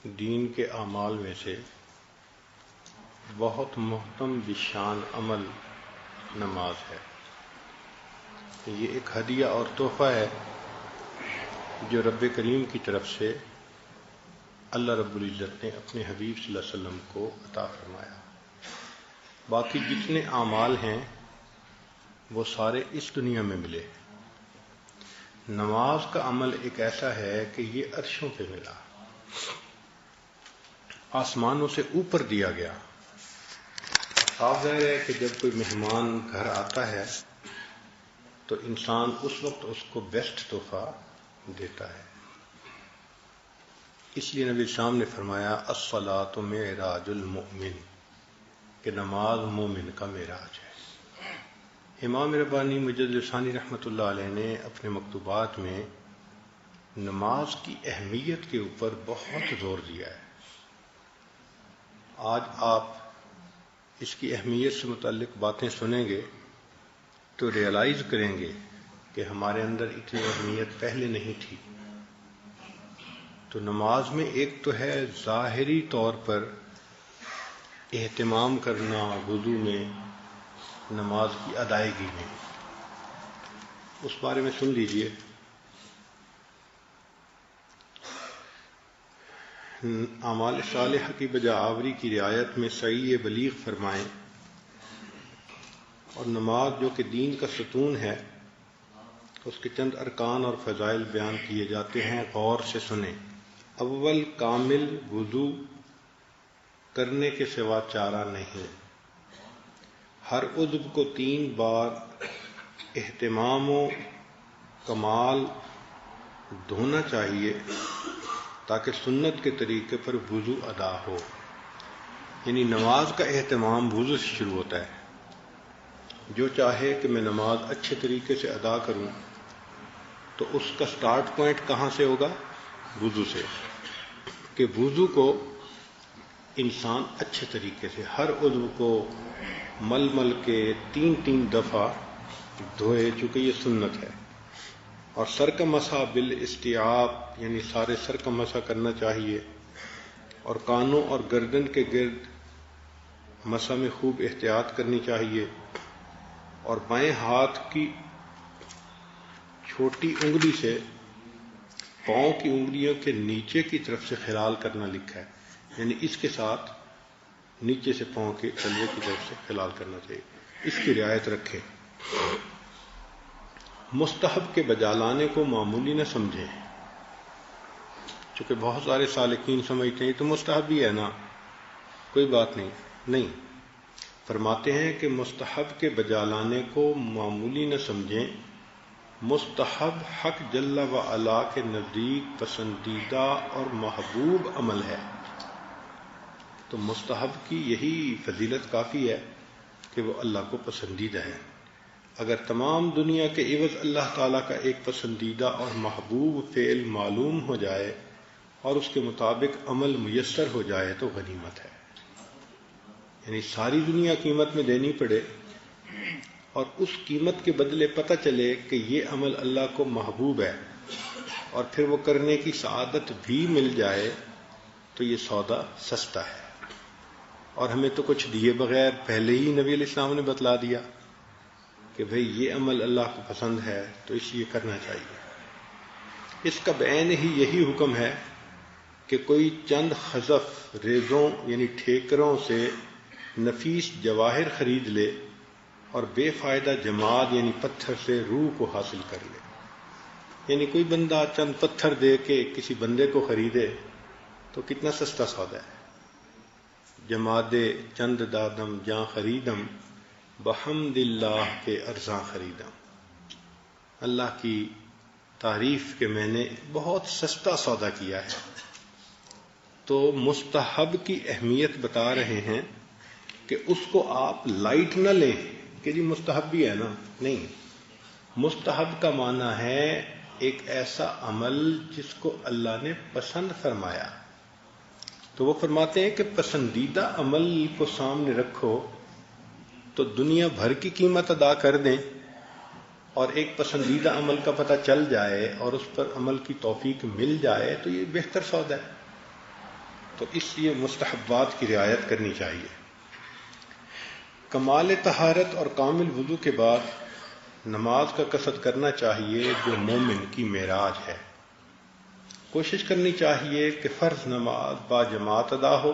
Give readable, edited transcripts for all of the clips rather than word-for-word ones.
دین کے اعمال میں سے بہت محترم بشان عمل نماز ہے۔ یہ ایک ہدیہ اور تحفہ ہے جو رب کریم کی طرف سے اللہ رب العزت نے اپنے حبیب صلی اللہ علیہ وسلم کو عطا فرمایا۔ باقی جتنے اعمال ہیں وہ سارے اس دنیا میں ملے۔ نماز کا عمل ایک ایسا ہے کہ یہ عرشوں پہ ملا، آسمانوں سے اوپر دیا گیا۔ صاف ظاہر ہے کہ جب کوئی مہمان گھر آتا ہے تو انسان اس وقت اس کو بیسٹ تحفہ دیتا ہے۔ اس لیے نبی السلام نے فرمایا الصلاۃ معراج المؤمن، کہ نماز مومن کا معراج ہے۔ امام ربانی مجدد ثانی رحمۃ اللہ علیہ نے اپنے مکتوبات میں نماز کی اہمیت کے اوپر بہت زور دیا ہے۔ آج آپ اس کی اہمیت سے متعلق باتیں سنیں گے تو ریئلائز کریں گے کہ ہمارے اندر اتنی اہمیت پہلے نہیں تھی۔ تو نماز میں ایک تو ہے ظاہری طور پر اہتمام کرنا وضو میں، نماز کی ادائیگی میں، اس بارے میں سن لیجئے۔ اعمال صالحہ کی بجا آوری کی رعایت میں سعی بلیغ فرمائیں، اور نماز جو کہ دین کا ستون ہے اس کے چند ارکان اور فضائل بیان کیے جاتے ہیں، غور سے سنیں۔ اول، کامل وضو کرنے کے سوا چارہ نہیں۔ ہر عضو کو 3 بار اہتمام و کمال دھونا چاہیے تاکہ سنت کے طریقے پر وضو ادا ہو۔ یعنی نماز کا اہتمام وضو سے شروع ہوتا ہے۔ جو چاہے کہ میں نماز اچھے طریقے سے ادا کروں تو اس کا سٹارٹ پوائنٹ کہاں سے ہوگا؟ وضو سے، کہ وضو کو انسان اچھے طریقے سے ہر عضو کو مل مل کے 3 دفعہ دھوئے، چونکہ یہ سنت ہے۔ اور سر کا مسح بالاستیعاب، یعنی سارے سر کا مسح کرنا چاہیے، اور کانوں اور گردن کے گرد مسح میں خوب احتیاط کرنی چاہیے، اور بائیں ہاتھ کی چھوٹی انگلی سے پاؤں کی انگلیوں کے نیچے کی طرف سے خلال کرنا لکھا ہے، یعنی اس کے ساتھ نیچے سے پاؤں کے تلوے کی طرف سے خلال کرنا چاہیے۔ اس کی رعایت رکھیں۔ مستحب کے بجا لانے کو معمولی نہ سمجھیں، چونکہ بہت سارے سالکین سمجھتے ہیں یہ تو مستحب ہی ہے نا، کوئی بات نہیں۔ فرماتے ہیں کہ مستحب کے بجا لانے کو معمولی نہ سمجھیں۔ مستحب حق جل و علا کے نزدیک پسندیدہ اور محبوب عمل ہے۔ تو مستحب کی یہی فضیلت کافی ہے کہ وہ اللہ کو پسندیدہ ہے۔ اگر تمام دنیا کے عوض اللہ تعالیٰ کا ایک پسندیدہ اور محبوب فعل معلوم ہو جائے اور اس کے مطابق عمل میسر ہو جائے تو غنیمت ہے۔ یعنی ساری دنیا قیمت میں دینی پڑے اور اس قیمت کے بدلے پتہ چلے کہ یہ عمل اللہ کو محبوب ہے، اور پھر وہ کرنے کی سعادت بھی مل جائے تو یہ سودا سستا ہے۔ اور ہمیں تو کچھ دیے بغیر پہلے ہی نبی علیہ السلام نے بتلا دیا کہ بھئی یہ عمل اللہ کو پسند ہے تو اس لیے کرنا چاہیے۔ اس کا بعین ہی یہی حکم ہے کہ کوئی چند خزف ریزوں یعنی ٹھیکروں سے نفیس جواہر خرید لے اور بے فائدہ جماد یعنی پتھر سے روح کو حاصل کر لے۔ یعنی کوئی بندہ چند پتھر دے کے کسی بندے کو خریدے تو کتنا سستا سودا ہے۔ جماد چند دادم جاں خریدم، بحمد اللہ کے ارزاں خریدم۔ اللہ کی تعریف کہ میں نے بہت سستا سودا کیا ہے۔ تو مستحب کی اہمیت بتا رہے ہیں کہ اس کو آپ لائٹ نہ لیں کہ جی مستحب بھی ہے نا، نہیں۔ مستحب کا معنی ہے ایک ایسا عمل جس کو اللہ نے پسند فرمایا۔ تو وہ فرماتے ہیں کہ پسندیدہ عمل کو سامنے رکھو تو دنیا بھر کی قیمت ادا کر دیں، اور ایک پسندیدہ عمل کا پتہ چل جائے اور اس پر عمل کی توفیق مل جائے تو یہ بہتر سودا ہے۔ تو اس لیے مستحبات کی رعایت کرنی چاہیے۔ کمال طہارت اور کامل وضو کے بعد نماز کا قصد کرنا چاہیے جو مومن کی معراج ہے۔ کوشش کرنی چاہیے کہ فرض نماز با جماعت ادا ہو،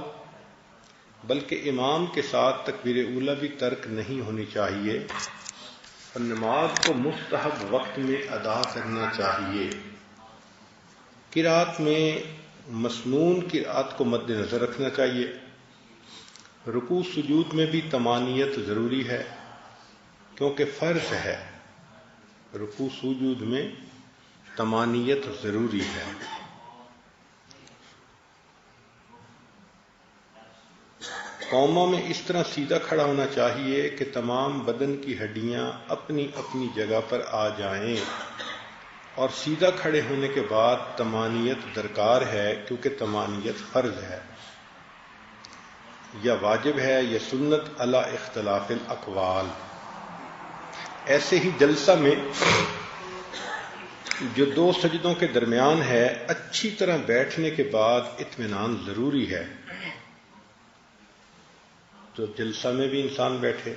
بلکہ امام کے ساتھ تکبیر اولی بھی ترک نہیں ہونی چاہیے، اور نماز کو مستحب وقت میں ادا کرنا چاہیے۔ قرات میں مسنون قرات کو مد نظر رکھنا چاہیے۔ رکوع سجود میں بھی طمانینت ضروری ہے کیونکہ فرض ہے، رکوع سجود میں طمانینت ضروری ہے۔ قوما میں اس طرح سیدھا کھڑا ہونا چاہیے کہ تمام بدن کی ہڈیاں اپنی اپنی جگہ پر آ جائیں، اور سیدھا کھڑے ہونے کے بعد طمانینت درکار ہے کیونکہ طمانینت فرض ہے یا واجب ہے یا سنت علی اختلاف الاقوال۔ ایسے ہی جلسہ میں جو دو سجدوں کے درمیان ہے، اچھی طرح بیٹھنے کے بعد اطمینان ضروری ہے، تو جلسہ میں بھی انسان بیٹھے۔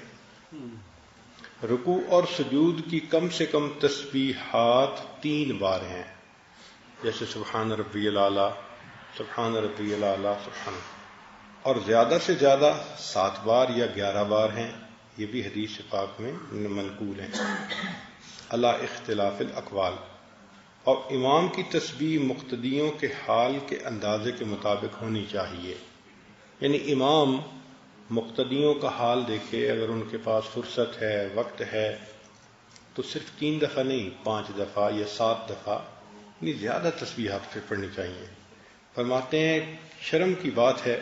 رکوع اور سجود کی کم سے کم تسبیحات 3 بار ہیں، جیسے سبحان ربی الاعلیٰ، سبحان ربی الاعلیٰ، سبحان، اور زیادہ سے زیادہ 7 بار یا 11 بار ہیں، یہ بھی حدیث پاک میں منقول ہیں، علی اختلاف الاقوال۔ اور امام کی تسبیح مقتدیوں کے حال کے اندازے کے مطابق ہونی چاہیے، یعنی امام مقتدیوں کا حال دیکھے، اگر ان کے پاس فرصت ہے، وقت ہے، تو صرف 3 دفعہ نہیں، 5 دفعہ یا 7 دفعہ، یعنی زیادہ تسبیحات پھر پڑھنی چاہیے۔ فرماتے ہیں شرم کی بات ہے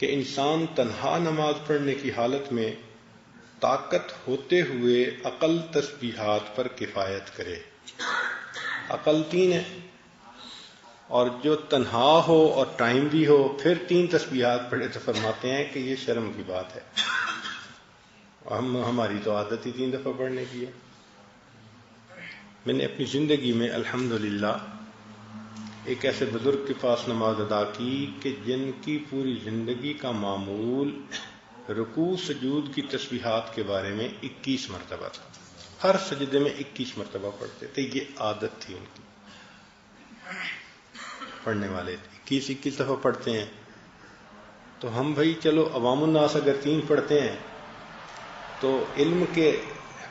کہ انسان تنہا نماز پڑھنے کی حالت میں طاقت ہوتے ہوئے اقل تسبیحات پر کفایت کرے۔ عقل 3 ہے، اور جو تنہا ہو اور ٹائم بھی ہو پھر 3 تسبیحات پڑھے، تو فرماتے ہیں کہ یہ شرم کی بات ہے۔ ہماری تو عادت ہی 3 دفعہ پڑھنے کی ہے۔ میں نے اپنی زندگی میں الحمدللہ ایک ایسے بزرگ کے پاس نماز ادا کی کہ جن کی پوری زندگی کا معمول رکوع سجود کی تسبیحات کے بارے میں 21 مرتبہ تھا، ہر سجدے میں 21 مرتبہ پڑھتے تھے، یہ عادت تھی ان کی۔ پڑھنے والے 21 دفعہ پڑھتے ہیں، تو ہم بھائی چلو عوام الناس اگر 3 پڑھتے ہیں تو علم کے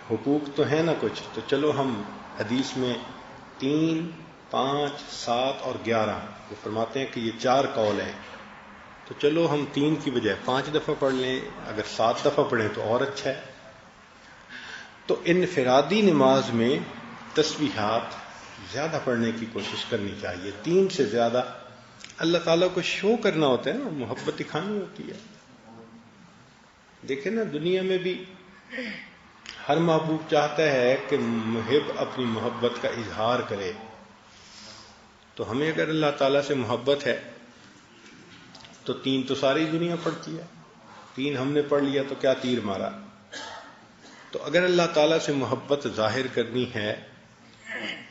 حقوق تو ہیں نا کچھ، تو چلو ہم حدیث میں 3، 5، 7 اور 11 وہ فرماتے ہیں کہ یہ 4 قول ہیں، تو چلو ہم 3 کی بجائے 5 دفعہ پڑھ لیں، اگر 7 دفعہ پڑھیں تو اور اچھا ہے۔ تو انفرادی نماز میں تسبیحات زیادہ پڑھنے کی کوشش کرنی چاہیے، 3 سے زیادہ۔ اللہ تعالیٰ کو شو کرنا ہوتا ہے نا، محبت دکھانی ہوتی ہے۔ دیکھیں نا، دنیا میں بھی ہر محبوب چاہتا ہے کہ محب اپنی محبت کا اظہار کرے، تو ہمیں اگر اللہ تعالیٰ سے محبت ہے تو 3 تو ساری دنیا پڑھتی ہے، 3 ہم نے پڑھ لیا تو کیا تیر مارا۔ تو اگر اللہ تعالیٰ سے محبت ظاہر کرنی ہے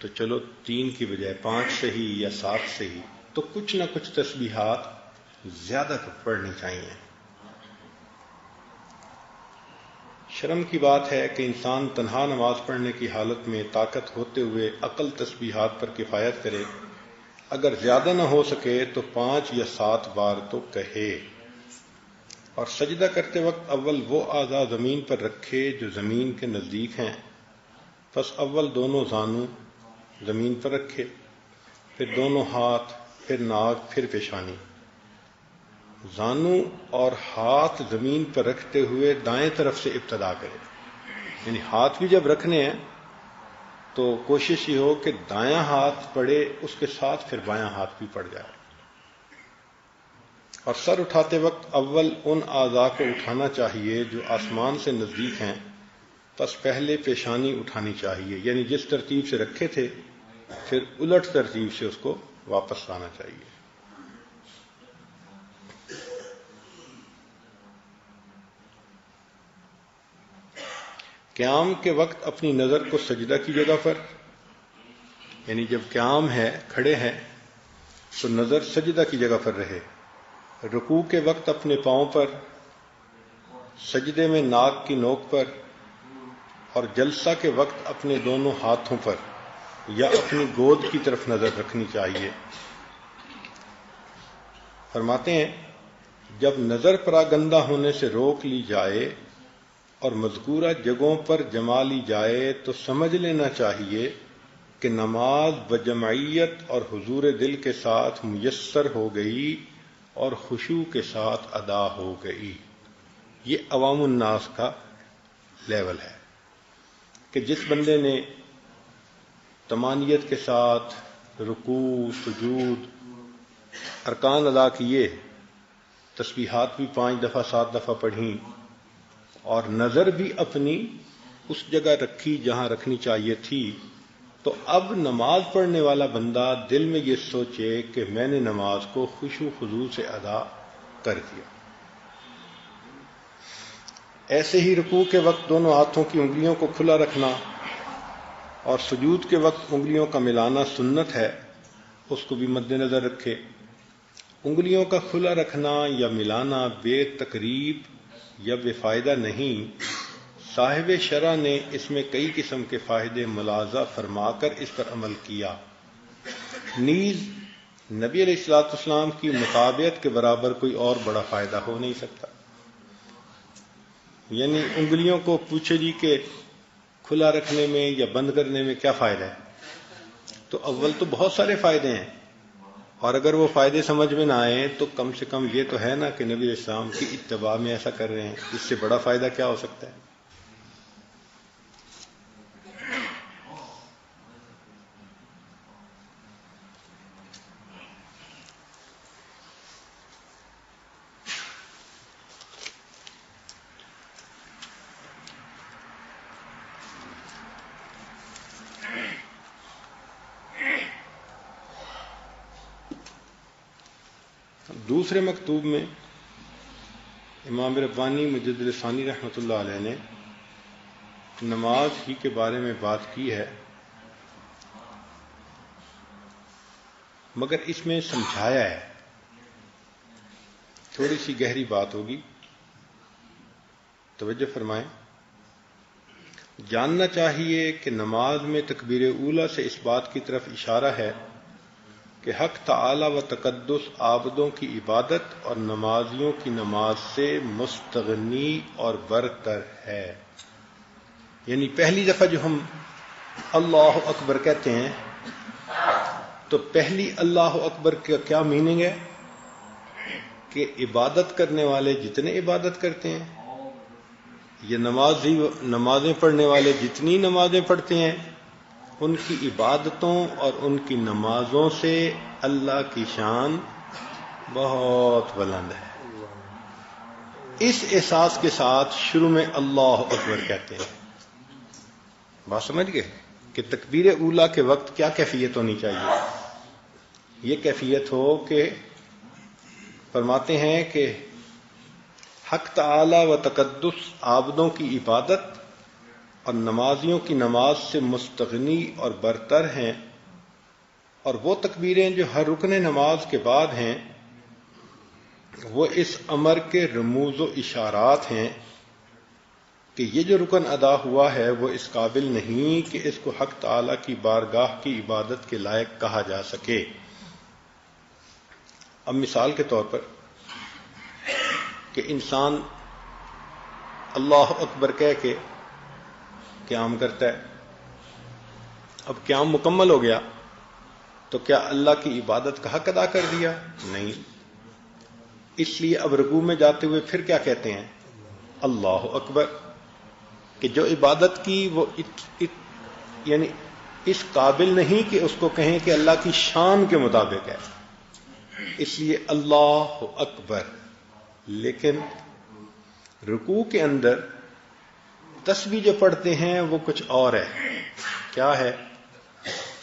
تو چلو 3 کی بجائے 5 صحیح یا 7 صحیح، تو کچھ نہ کچھ تسبیحات زیادہ پڑھنی چاہیے۔ شرم کی بات ہے کہ انسان تنہا نماز پڑھنے کی حالت میں طاقت ہوتے ہوئے اقل تسبیحات پر کفایت کرے، اگر زیادہ نہ ہو سکے تو 5 یا 7 بار تو کہے۔ اور سجدہ کرتے وقت اول وہ اعضاء زمین پر رکھے جو زمین کے نزدیک ہیں، پس اول دونوں زانو زمین پر رکھے، پھر دونوں ہاتھ، پھر ناک، پھر پیشانی۔ زانو اور ہاتھ زمین پر رکھتے ہوئے دائیں طرف سے ابتدا کرے، یعنی ہاتھ بھی جب رکھنے ہیں تو کوشش یہ ہو کہ دایاں ہاتھ پڑے، اس کے ساتھ پھر بایاں ہاتھ بھی پڑ جائے۔ اور سر اٹھاتے وقت اول ان اعضاء کو اٹھانا چاہیے جو آسمان سے نزدیک ہیں، پس پہلے پیشانی اٹھانی چاہیے، یعنی جس ترتیب سے رکھے تھے پھر الٹ ترتیب سے اس کو واپس لانا چاہیے۔ قیام کے وقت اپنی نظر کو سجدہ کی جگہ پر، یعنی جب قیام ہے، کھڑے ہیں، تو نظر سجدہ کی جگہ پر رہے، رکوع کے وقت اپنے پاؤں پر، سجدے میں ناک کی نوک پر، اور جلسہ کے وقت اپنے دونوں ہاتھوں پر یا اپنی گود کی طرف نظر رکھنی چاہیے۔ فرماتے ہیں جب نظر پراگندہ ہونے سے روک لی جائے اور مذکورہ جگہوں پر جما لی جائے تو سمجھ لینا چاہیے کہ نماز بجمعیت اور حضور دل کے ساتھ میسر ہو گئی اور خشوع کے ساتھ ادا ہو گئی۔ یہ عوام الناس کا لیول ہے کہ جس بندے نے طمانیت کے ساتھ رکوع، سجود، ارکان ادا کیے، تسبیحات بھی 5 دفعہ 7 دفعہ پڑھیں اور نظر بھی اپنی اس جگہ رکھی جہاں رکھنی چاہیے تھی، تو اب نماز پڑھنے والا بندہ دل میں یہ سوچے کہ میں نے نماز کو خشوع خضوع سے ادا کر دیا۔ ایسے ہی رکوع کے وقت دونوں ہاتھوں کی انگلیوں کو کھلا رکھنا اور سجود کے وقت انگلیوں کا ملانا سنت ہے، اس کو بھی مد نظر رکھے۔ انگلیوں کا کھلا رکھنا یا ملانا بے تقریب یا بے فائدہ نہیں، صاحب شرع نے اس میں کئی قسم کے فائدے ملاحظہ فرما کر اس پر عمل کیا۔ نیز نبی علیہ الصلوۃ والسلام کی مطابعت کے برابر کوئی اور بڑا فائدہ ہو نہیں سکتا۔ یعنی انگلیوں کو پوچھے جی کہ کھلا رکھنے میں یا بند کرنے میں کیا فائدہ ہے، تو اول تو بہت سارے فائدے ہیں، اور اگر وہ فائدے سمجھ میں نہ آئیں تو کم سے کم یہ تو ہے نا کہ نبی علیہ السلام کی اتباع میں ایسا کر رہے ہیں، اس سے بڑا فائدہ کیا ہو سکتا ہے۔ دوسرے مکتوب میں امام ربانی مجدد ثانی رحمۃ اللہ علیہ نے نماز ہی کے بارے میں بات کی ہے، مگر اس میں سمجھایا ہے، تھوڑی سی گہری بات ہوگی، توجہ فرمائیں۔ جاننا چاہیے کہ نماز میں تکبیر اولیٰ سے اس بات کی طرف اشارہ ہے کہ حق تعالی و تقدس عابدوں کی عبادت اور نمازیوں کی نماز سے مستغنی اور برتر ہے۔ یعنی پہلی دفعہ جو ہم اللہ اکبر کہتے ہیں تو پہلی اللہ اکبر کا کیا میننگ ہے کہ عبادت کرنے والے جتنے عبادت کرتے ہیں، یہ نمازیں پڑھنے والے جتنی نمازیں پڑھتے ہیں، ان کی عبادتوں اور ان کی نمازوں سے اللہ کی شان بہت بلند ہے۔ اس احساس کے ساتھ شروع میں اللہ اکبر کہتے ہیں۔ بات سمجھ گئے کہ تکبیر اولیٰ کے وقت کیا کیفیت ہونی چاہیے؟ یہ کیفیت ہو کہ فرماتے ہیں کہ حق تعالی و تقدس عابدوں کی عبادت اور نمازیوں کی نماز سے مستغنی اور برتر ہیں، اور وہ تکبیریں جو ہر رکن نماز کے بعد ہیں وہ اس امر کے رموز و اشارات ہیں کہ یہ جو رکن ادا ہوا ہے وہ اس قابل نہیں کہ اس کو حق تعالی کی بارگاہ کی عبادت کے لائق کہا جا سکے۔ اب مثال کے طور پر کہ انسان اللہ اکبر کہہ کے قیام کرتا ہے، اب قیام مکمل ہو گیا تو کیا اللہ کی عبادت کا حق ادا کر دیا؟ نہیں۔ اس لیے اب رکوع میں جاتے ہوئے پھر کیا کہتے ہیں؟ اللہ اکبر، کہ جو عبادت کی وہ یعنی اس قابل نہیں کہ اس کو کہیں کہ اللہ کی شان کے مطابق ہے، اس لیے اللہ اکبر۔ لیکن رکوع کے اندر تسبیح جو پڑھتے ہیں وہ کچھ اور ہے۔ کیا ہے؟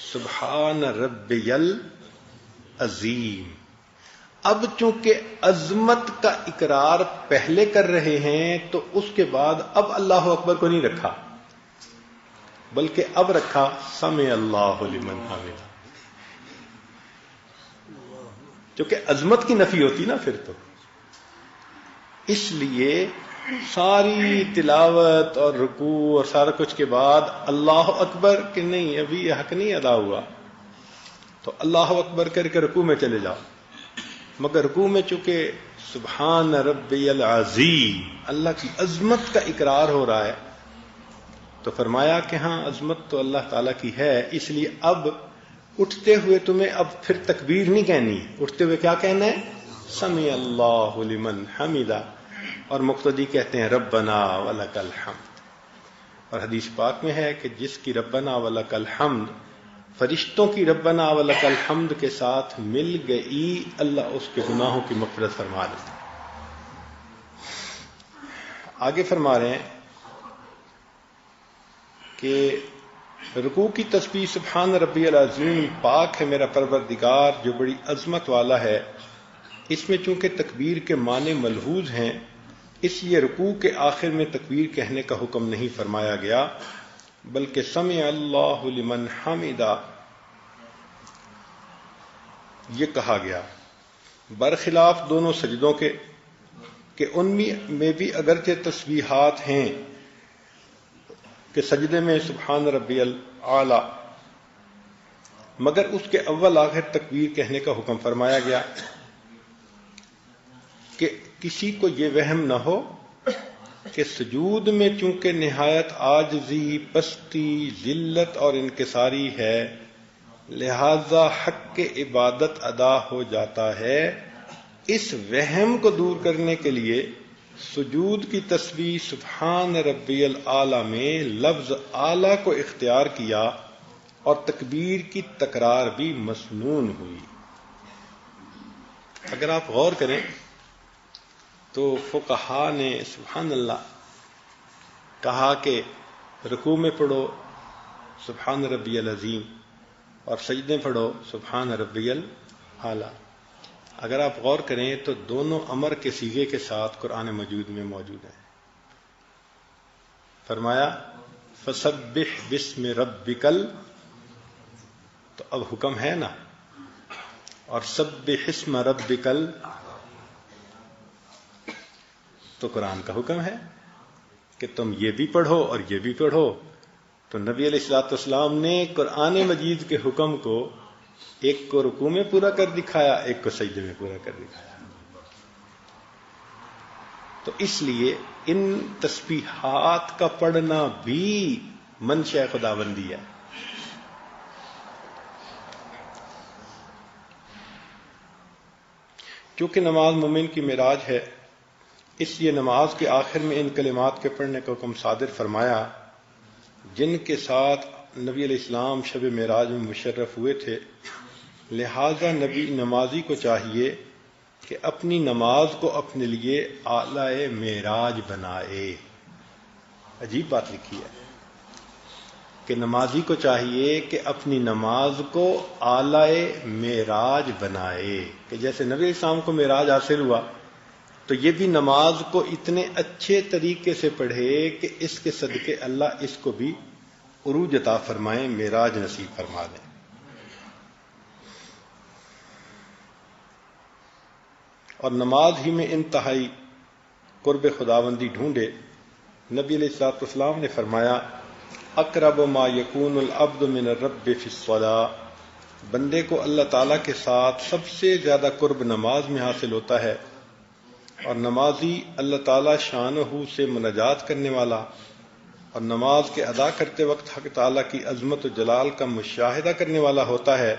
سبحان ربی العظیم۔ اب چونکہ عظمت کا اقرار پہلے کر رہے ہیں تو اس کے بعد اب اللہ اکبر کو نہیں رکھا، بلکہ اب رکھا سمع اللہ لمن حمدہ۔ چونکہ عظمت کی نفی ہوتی نا پھر تو، اس لیے ساری تلاوت اور رکوع اور سارا کچھ کے بعد اللہ اکبر کہ نہیں ابھی یہ حق نہیں ادا ہوا، تو اللہ اکبر کر کے رکوع میں چلے جاؤ. مگر رکوع میں چونکہ سبحان ربی العظیم اللہ کی عظمت کا اقرار ہو رہا ہے، تو فرمایا کہ ہاں عظمت تو اللہ تعالیٰ کی ہے، اس لیے اب اٹھتے ہوئے تمہیں اب پھر تکبیر نہیں کہنی، اٹھتے ہوئے کیا کہنا ہے؟ سمع اللہ لمن حمدہ، اور مقتدی کہتے ہیں ربنا ولک الحمد. اور حدیث پاک میں ہے کہ جس کی ربنا ولک الحمد فرشتوں کی ربنا ولک الحمد کے ساتھ مل گئی، اللہ اس کے گناہوں کی مغفرت فرما دیتا. آگے فرما رہے ہیں کہ رکوع کی تسبیح سبحان ربی العظیم پاک ہے میرا پروردگار جو بڑی عظمت والا ہے، اس میں چونکہ تکبیر کے معنی ملحوظ ہیں، اس لیے رکوع کے آخر میں تکبیر کہنے کا حکم نہیں فرمایا گیا، بلکہ سمع اللہ لمن حمدہ یہ کہا گیا، برخلاف دونوں سجدوں کے کہ ان میں بھی اگرچہ تسبیحات ہیں کہ سجدے میں سبحان ربی الاعلی، مگر اس کے اول آخر تکبیر کہنے کا حکم فرمایا گیا کہ کسی کو یہ وہم نہ ہو کہ سجود میں چونکہ نہایت عاجزی، پستی، ذلت اور انکساری ہے، لہذا حق عبادت ادا ہو جاتا ہے. اس وہم کو دور کرنے کے لیے سجود کی تسبیح سبحان ربی الاعلی میں لفظ اعلی کو اختیار کیا اور تکبیر کی تکرار بھی مسنون ہوئی. اگر آپ غور کریں تو فقہا نے سبحان اللہ کہا کہ رکوع میں پڑھو سبحان ربی العظیم اور سجدے پڑھو سبحان ربی الاعلی. اگر آپ غور کریں تو دونوں امر کے صیغے کے ساتھ قرآن مجید میں موجود ہیں. فرمایا فسبح باسم ربک تو اب حکم ہے نا، اور سبح اسم ربک تو قرآن کا حکم ہے کہ تم یہ بھی پڑھو اور یہ بھی پڑھو. تو نبی علیہ الصلوۃ والسلام نے قرآن مجید کے حکم کو ایک کو رکوع میں پورا کر دکھایا، ایک کو سجدے میں پورا کر دکھایا. تو اس لیے ان تسبیحات کا پڑھنا بھی منشا خداوندی ہے. چونکہ نماز مومن کی معراج ہے، اس لیے نماز کے آخر میں ان کلمات کے پڑھنے کا حکم صادر فرمایا جن کے ساتھ نبی علیہ السلام شب معراج میں مشرف ہوئے تھے. لہذا نبی نمازی کو چاہیے کہ اپنی نماز کو اپنے لیے اعلی معراج بنائے. عجیب بات لکھی ہے کہ نمازی کو چاہیے کہ اپنی نماز کو اعلی معراج بنائے، کہ جیسے نبی علیہ السلام کو معراج حاصل ہوا تو یہ بھی نماز کو اتنے اچھے طریقے سے پڑھے کہ اس کے صدقے اللہ اس کو بھی عروج عطا فرمائیں، معراج نصیب فرما دیں. اور نماز ہی میں انتہائی قرب خداوندی ڈھونڈے. نبی علیہ الصلوۃ والسلام نے فرمایا اقرب ما یکون العبد من الرب فی الصلاۃ، بندے کو اللہ تعالیٰ کے ساتھ سب سے زیادہ قرب نماز میں حاصل ہوتا ہے. اور نمازی اللہ تعالیٰ شانہ سے مناجات کرنے والا اور نماز کے ادا کرتے وقت حق تعالیٰ کی عظمت و جلال کا مشاہدہ کرنے والا ہوتا ہے،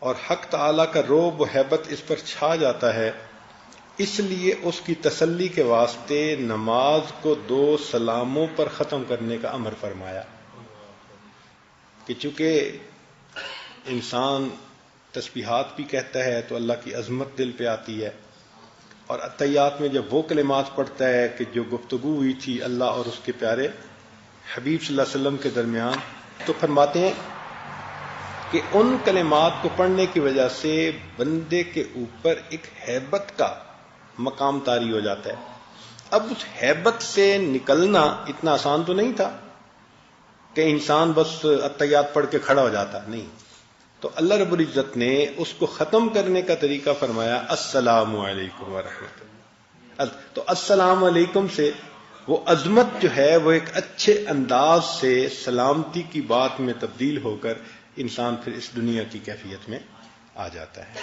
اور حق تعالیٰ کا رعب و ہیبت اس پر چھا جاتا ہے. اس لیے اس کی تسلی کے واسطے نماز کو 2 سلاموں پر ختم کرنے کا امر فرمایا کہ چونکہ انسان تسبیحات بھی کہتا ہے تو اللہ کی عظمت دل پہ آتی ہے، اور اتحیات میں جب وہ کلمات پڑھتا ہے کہ جو گفتگو ہوئی تھی اللہ اور اس کے پیارے حبیب صلی اللہ علیہ وسلم کے درمیان، تو فرماتے ہیں کہ ان کلمات کو پڑھنے کی وجہ سے بندے کے اوپر ایک ہیبت کا مقام طاری ہو جاتا ہے. اب اس ہیبت سے نکلنا اتنا آسان تو نہیں تھا کہ انسان بس اتحیات پڑھ کے کھڑا ہو جاتا، نہیں. تو اللہ رب العزت نے اس کو ختم کرنے کا طریقہ فرمایا السلام علیکم ورحمۃ اللہ. تو السلام علیکم سے وہ عظمت جو ہے وہ ایک اچھے انداز سے سلامتی کی بات میں تبدیل ہو کر انسان پھر اس دنیا کی کیفیت میں آ جاتا ہے.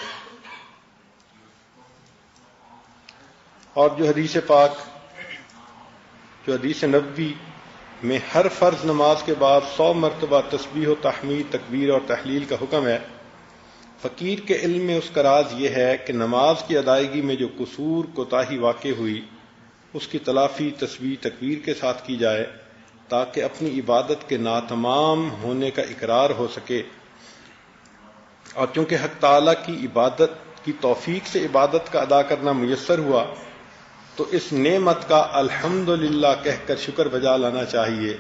اور جو حدیث پاک، جو حدیث نبوی میں ہر فرض نماز کے بعد 100 مرتبہ تسبیح و تحمید، تکبیر اور تحلیل کا حکم ہے، فقیر کے علم میں اس کا راز یہ ہے کہ نماز کی ادائیگی میں جو قصور کوتاہی واقع ہوئی اس کی تلافی تسبیح تکبیر کے ساتھ کی جائے تاکہ اپنی عبادت کے ناتمام ہونے کا اقرار ہو سکے. اور چونکہ حق تعالیٰ کی عبادت کی توفیق سے عبادت کا ادا کرنا میسر ہوا تو اس نعمت کا الحمدللہ کہہ کر شکر بجا لانا چاہیے